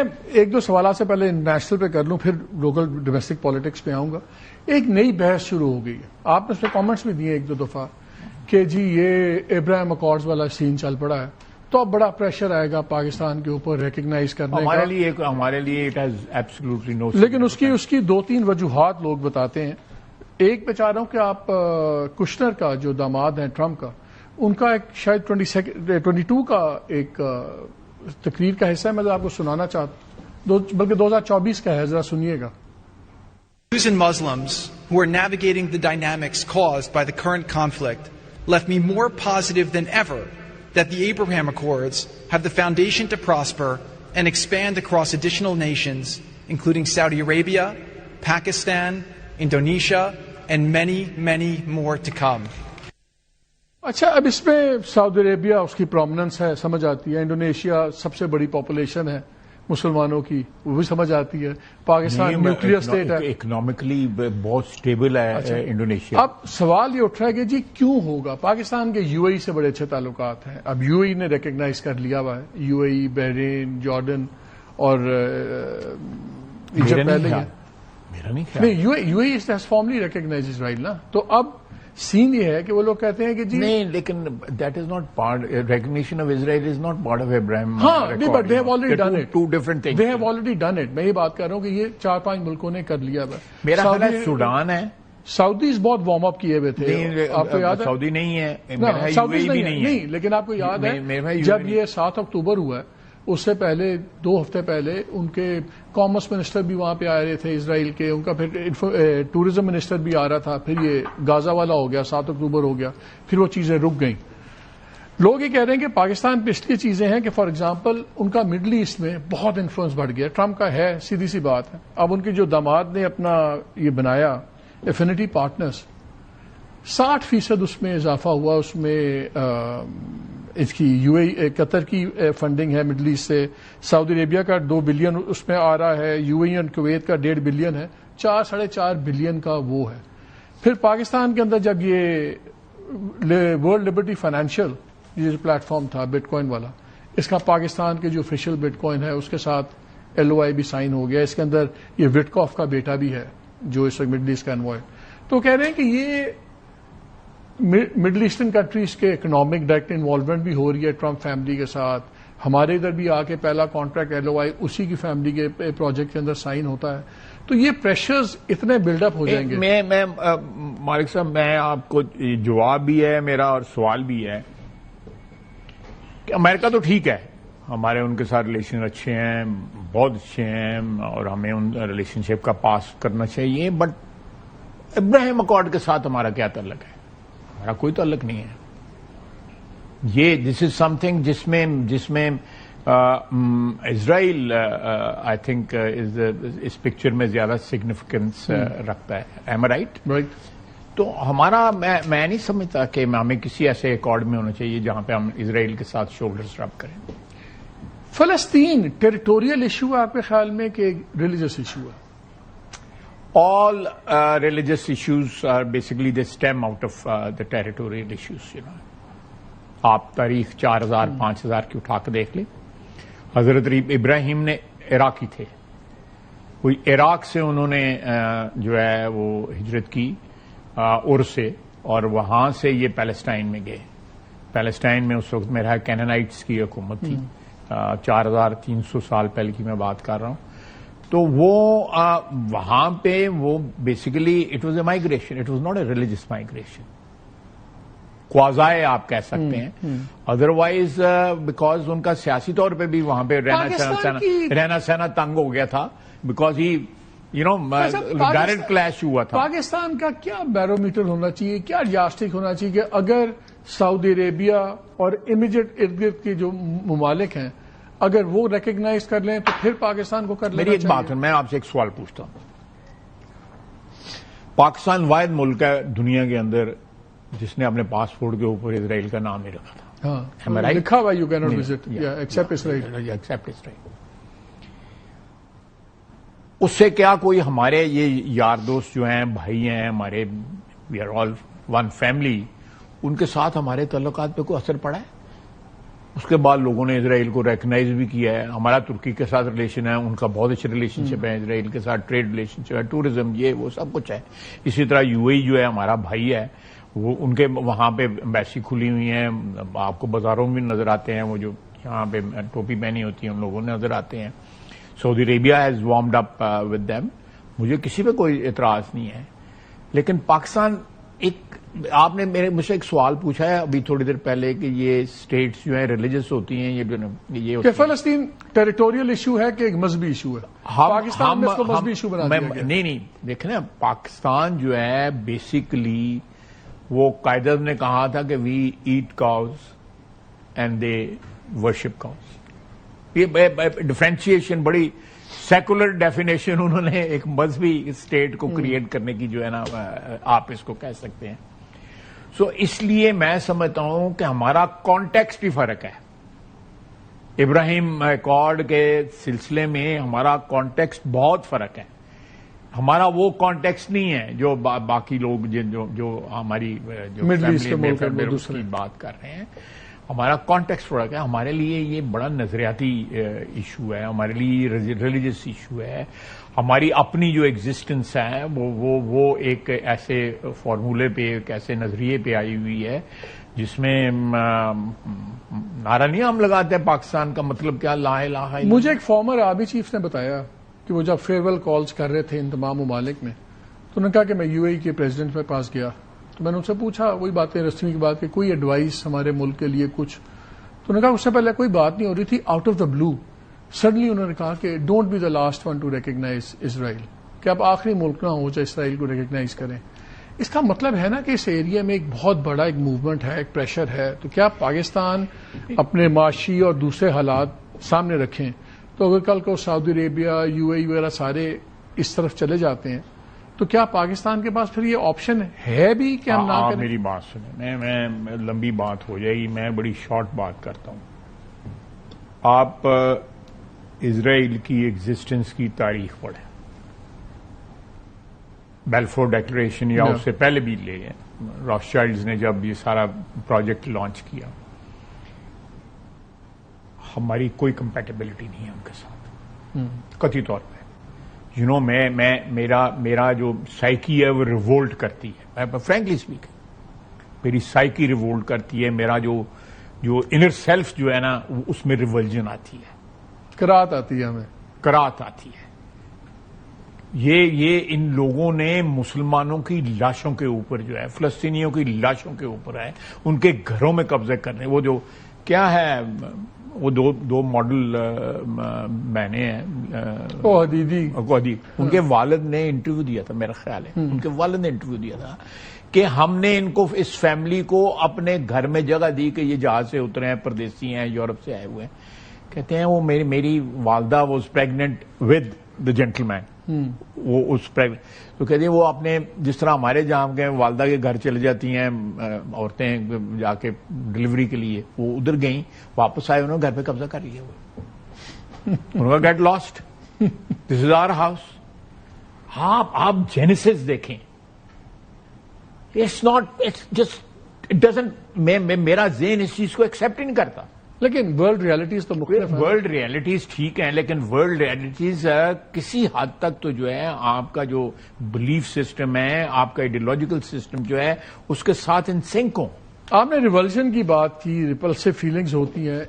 میں ایک دو سوالات سے پہلے نیشنل پہ کر لوں، پھر لوکل ڈومیسٹک پالیٹکس پہ آؤں گا. ایک نئی بحث شروع ہو گئی ہے، آپ نے اس پہ کامنٹس بھی دیے ایک دو دفعہ کہ جی یہ ابراہیم اکارڈز والا سین چل پڑا ہے، تو اب بڑا پریشر آئے گا پاکستان کے اوپر ریکگنائز کرنے کا. ہمارے لیے اٹ ہیز ایبسولوٹلی نو. لیکن اس کی دو تین وجوہات لوگ بتاتے ہیں. ایک پہ چاہ رہا ہوں کہ آپ کشنر کا جو داماد ہیں ٹرمپ کا، ان کا ایک شاید 22 کا ایک تقریر کا حصہ ہے، میں آپ کو سنانا چاہتا ہوں، بلکہ 2024 کا ہے، ذرا سنیے گا. Jews and Muslims who are navigating the dynamics caused by the current conflict left me more positive than ever that the Abraham Accords have the foundation to prosper and expand across additional nations, including Saudi Arabia, Pakistan, Indonesia, and many, many more to come. اچھا، اب اس میں سعودی عربیہ اس کی prominence ہے، سمجھ آتی ہے. Indonesia سب سے بڑی پاپولیشن ہے مسلمانوں کی، وہ بھی سمجھ آتی ہے. پاکستان نیوکلیر اسٹیٹ ہے، اکنامکلی بہت سٹیبل ہے انڈونیشیا. اب سوال یہ اٹھ رہا ہے کہ جی کیوں ہوگا؟ پاکستان کے یو اے ای سے بڑے اچھے تعلقات ہیں. اب یو اے ای نے ریکگنائز کر لیا ہوا ہے، U A E, Bahrain, Jordan اور ایجپٹ پہلے ہی. میرا نہیں خیال U A E has formally recognise Israel نا. تو اب سین یہ ہے کہ وہ لوگ کہتے ہیں کہ جی نہیں، لیکن that is not part, recognition of Israel is not part of ابراہیم. ہاں but they have already done it. Two different things. They have already done it. میں یہ بات کر رہا ہوں کہ یہ 4-5 ملکوں نے کر لیا ہے. میرا خیال ہے سوڈان ہے. سعودیز بہت وارم اپ کیے ہوئے تھے، آپ کو یاد ہے؟ سعودی نہیں ہے، سعودیز نہیں، لیکن آپ کو یاد ہے جب یہ 7 اکتوبر ہوا ہے، اس سے پہلے 2 ہفتے پہلے ان کے کامرس منسٹر بھی وہاں پہ آ رہے تھے اسرائیل کے، ان کا پھر ٹورزم منسٹر بھی آ رہا تھا. پھر یہ غازہ والا ہو گیا، 7 اکتوبر ہو گیا، پھر وہ چیزیں رک گئیں. لوگ یہ کہہ رہے ہیں کہ پاکستان پہ اس لیے چیزیں ہیں کہ فار ایگزامپل ان کا مڈل ایسٹ میں بہت انفلوئنس بڑھ گیا. ٹرمپ کا ہے، سیدھی سی بات ہے. اب ان کے جو داماد نے اپنا یہ بنایا ایفینٹی پارٹنرز، 60% اس میں اضافہ ہوا. اس میں اس کی یو اے قطر کی فنڈنگ ہے مڈل ایسٹ سے، سعودی عربیہ کا 2 بلین اس میں آ رہا ہے، یو اے اور کویت کا 1.5 بلین ہے، 4-4.5 بلین کا وہ ہے. پھر پاکستان کے اندر جب یہ ورلڈ لبرٹی فائنینشیل یہ پلیٹ فارم تھا بٹ کوائن والا، اس کا پاکستان کے جو آفیشیل بٹ کوائن ہے اس کے ساتھ LOI بھی سائن ہو گیا. اس کے اندر یہ وٹکاف کا بیٹا بھی ہے جو اس وقت مڈل ایسٹ کا انوائے. تو کہہ رہے ہیں کہ یہ مڈل ایسٹرن کنٹریز کے اکنامک ڈائریکٹ انوالومنٹ بھی ہو رہی ہے ٹرمپ فیملی کے ساتھ. ہمارے ادھر بھی آ کے پہلا کانٹریکٹ LOI اسی کی فیملی کے پروجیکٹ کے اندر سائن ہوتا ہے. تو یہ پریشرز اتنے بلڈ اپ ہو جائیں گے. میں مالک صاحب، میں آپ کو جواب بھی ہے میرا اور سوال بھی ہے کہ امریکہ تو ٹھیک ہے، ہمارے ان کے ساتھ ریلیشن اچھے ہیں، بہت اچھے ہیں، اور ہمیں ان ریلیشن شپ کا پاس کرنا چاہیے. بٹ ابراہیم اکارڈ کے ساتھ ہمارا کیا تعلق ہے؟ ہمارا کوئی تعلق نہیں ہے. یہ دس از سم تھنگ جس میں اسرائیل آئی تھنک اس پکچر میں زیادہ سگنیفیکینس رکھتا ہے. Am right? تو ہمارا میں نہیں سمجھتا کہ ہمیں کسی ایسے ایکارڈ میں ہونا چاہیے جہاں پہ ہم اسرائیل کے ساتھ شولڈرز رب کریں. فلسطین ٹیریٹوریل ایشو ہے آپ کے خیال میں کہ ریلیجس ایشو ہے؟ All religious issues are basically they stem out of the territorial issues, you know. آپ تاریخ 4000-5000 کی اٹھا کے دیکھ لیں. حضرت ابراہیم نے عراقی تھے، کوئی عراق سے انہوں نے جو ہے وہ ہجرت کی اور سے، اور وہاں سے یہ پیلسٹائن میں گئے. پیلسٹائن میں اس وقت میرا کینانائٹس کی حکومت تھی، 4300 سال پہلے کی میں بات کر رہا ہوں. تو وہ وہاں پہ وہ basically it was a migration, it was not a religious migration, quasi آپ کہہ سکتے ہیں. ادروائز بیکاز ان کا سیاسی طور پہ بھی وہاں پہ رہنا سہنا تنگ ہو گیا تھا، بیکاز ہی ڈائریکٹ کلیش ہوا تھا. پاکستان کا کیا بیرومیٹر ہونا چاہیے، کیا یاسٹک ہونا چاہیے کہ اگر سعودی عربیہ اور امیڈیٹ ارد گرد کے جو ممالک ہیں اگر وہ ریکگنائز کر لیں تو پھر پاکستان کو کر لینا چاہیے. میری ایک بات ہے، میں آپ سے ایک سوال پوچھتا ہوں. پاکستان واحد ملک ہے دنیا کے اندر جس نے اپنے پاسپورٹ کے اوپر اسرائیل کا نام نہیں رکھا تھا. ہاں لکھا ہوا you can not visit except Israel. اس سے کیا کوئی ہمارے یہ یار دوست جو ہیں، بھائی ہیں ہمارے، we are all one family, ان کے ساتھ ہمارے تعلقات پہ کوئی اثر پڑا ہے؟ اس کے بعد لوگوں نے اسرائیل کو ریکگنائز بھی کیا ہے. ہمارا ترکی کے ساتھ ریلیشن ہے, ان کا بہت اچھے ریلیشن شپ ہے, اسرائیل کے ساتھ ٹریڈ ریلیشن شپ ہے, ٹورزم, یہ وہ سب کچھ ہے. اسی طرح UAE جو ہے ہمارا بھائی ہے, وہ ان کے وہاں پہ ایمبیسی کھلی ہوئی ہیں, آپ کو بازاروں میں نظر آتے ہیں, وہ جو یہاں پہ ٹوپی پہنی ہوتی ہے ان لوگوں نے نظر آتے ہیں. Saudi Arabia has warmed up with them. مجھے کسی پہ کوئی اعتراض نہیں ہے, لیکن پاکستان آپ نے مجھ سے ایک سوال پوچھا ہے ابھی تھوڑی دیر پہلے کہ یہ اسٹیٹس جو ہیں ریلیجس ہوتی ہیں, یہ کہ فلسطین ٹیریٹوریل ایشو ہے کہ ایک مذہبی ایشو ہے؟ پاکستان میں اس کو مذہبی ایشو بنا دیا گیا. نہیں, دیکھیں نا, پاکستان جو ہے بیسیکلی وہ قائدر نے کہا تھا کہ we eat cows and they worship cows. یہ ڈفرینشیشن بڑی سیکولر ڈیفینیشن انہوں نے ایک مذہبی اسٹیٹ کو کریٹ کرنے کی جو ہے نا, آپ اس کو کہہ سکتے ہیں. سو اس لیے میں سمجھتا ہوں کہ ہمارا کانٹیکسٹ ہی فرق ہے. ابراہیم ایکارڈ کے سلسلے میں ہمارا کانٹیکسٹ بہت فرق ہے. ہمارا وہ کانٹیکسٹ نہیں ہے جو باقی لوگ جو ہماری جو مڈل ایسٹ کے ملک کی بات کر رہے ہیں. ہمارا کانٹیکسٹ فرق ہے. ہمارے لیے یہ بڑا نظریاتی ایشو ہے, ہمارے لیے ریلیجس ایشو ہے. ہماری اپنی جو ایگزسٹنس ہے وہ ایک ایسے فارمولے پہ, ایک ایسے نظریے پہ آئی ہوئی ہے جس میں نعرہ نہیں ہم لگاتے ہیں پاکستان کا مطلب کیا, لا الہ الا اللہ. مجھے ایک فارمر آرمی چیف نے بتایا کہ وہ جب فیئرویل کالز کر رہے تھے ان تمام ممالک میں, تو انہوں نے کہا کہ میں UAE کے پریزیڈنٹ کے پاس گیا, تو میں نے ان سے پوچھا وہی باتیں رسمی کی بات کہ کوئی ایڈوائس ہمارے ملک کے لیے کچھ, تو انہوں نے کہا اس سے پہلے کوئی بات نہیں ہو رہی تھی. Out of the blue suddenly انہوں نے کہا کہ don't be the last one to recognise Israel, کہ آپ آخری ملک نہ ہو جو اسرائیل کو ریکگنائز کریں. اس کا مطلب ہے نا کہ اس ایریا میں ایک بہت بڑا ایک موومنٹ ہے, ایک پریشر ہے. تو کیا پاکستان اپنے معاشی اور دوسرے حالات سامنے رکھیں تو اگر کل کو سعودی عربیہ, UAE وغیرہ سارے اس طرف چلے جاتے ہیں تو کیا پاکستان کے پاس پھر یہ آپشن ہے بھی کہ ہم نہ کریں؟ میری بات سنیں, میں لمبی بات ہو جائے گی, میں بڑی شارٹ بات کرتا ہوں. آپ اسرائیل کی ایگزسٹنس کی تاریخ پڑھیں, بیلفور ڈیکلریشن یا اس سے پہلے بھی لے گئے, راسچائلڈز نے جب یہ سارا پروجیکٹ لانچ کیا, ہماری کوئی کمپیٹیبلٹی نہیں ہے ان کے ساتھ قطعی طور پہ. میرا جو سائیکی ہے وہ ریوولٹ کرتی ہے, فرینکلی اسپیکنگ میری سائیکی ریوولٹ کرتی ہے. میرا جو انر سیلف جو ہے نا اس میں ریولجن آتی ہے, کرات آتی ہے, ہمیں کرات آتی ہے. یہ ان لوگوں نے مسلمانوں کی لاشوں کے اوپر جو ہے, فلسطینیوں کی لاشوں کے اوپر ہے, ان کے گھروں میں قبضے کرنے. وہ جو کیا ہے, وہ دو ماڈل بہنیں ہیں, ان کے والد نے انٹرویو دیا تھا, میرا خیال ہے ان کے والد نے انٹرویو دیا تھا کہ ہم نے ان کو, اس فیملی کو اپنے گھر میں جگہ دی کہ یہ جہاز سے اترے ہیں, پردیسی ہیں, یورپ سے آئے ہوئے ہیں. کہتے ہیں وہ میری والدہ was pregnant with the gentleman, وہ اس تو کہتے ہیں وہ اپنے جس طرح ہمارے جہاں کے والدہ کے گھر چلے جاتی ہیں عورتیں جا کے ڈلیوری کے لیے, وہ ادھر گئیں, واپس آئے, انہوں نے گھر پہ قبضہ کر لیا. انہوں نے get lost, this is our house. آپ جینیسس دیکھیں, it's not, it's just it doesn't, میرا ذہن اس چیز کو ایکسپٹ ہی نہیں کرتا. لیکن ورلڈ ریالٹیز تو مختلف ہیں. ورلڈ ریالٹیز ٹھیک ہیں, لیکن ورلڈ ریالٹیز کسی حد تک تو جو ہے آپ کا جو بلیف سسٹم ہے, آپ کا آئیڈیالوجیکل سسٹم جو ہے, اس کے ساتھ ان سنک ہوں. آپ نے ریولوشن کی بات کی, ریپلسو فیلنگز ہوتی ہیں.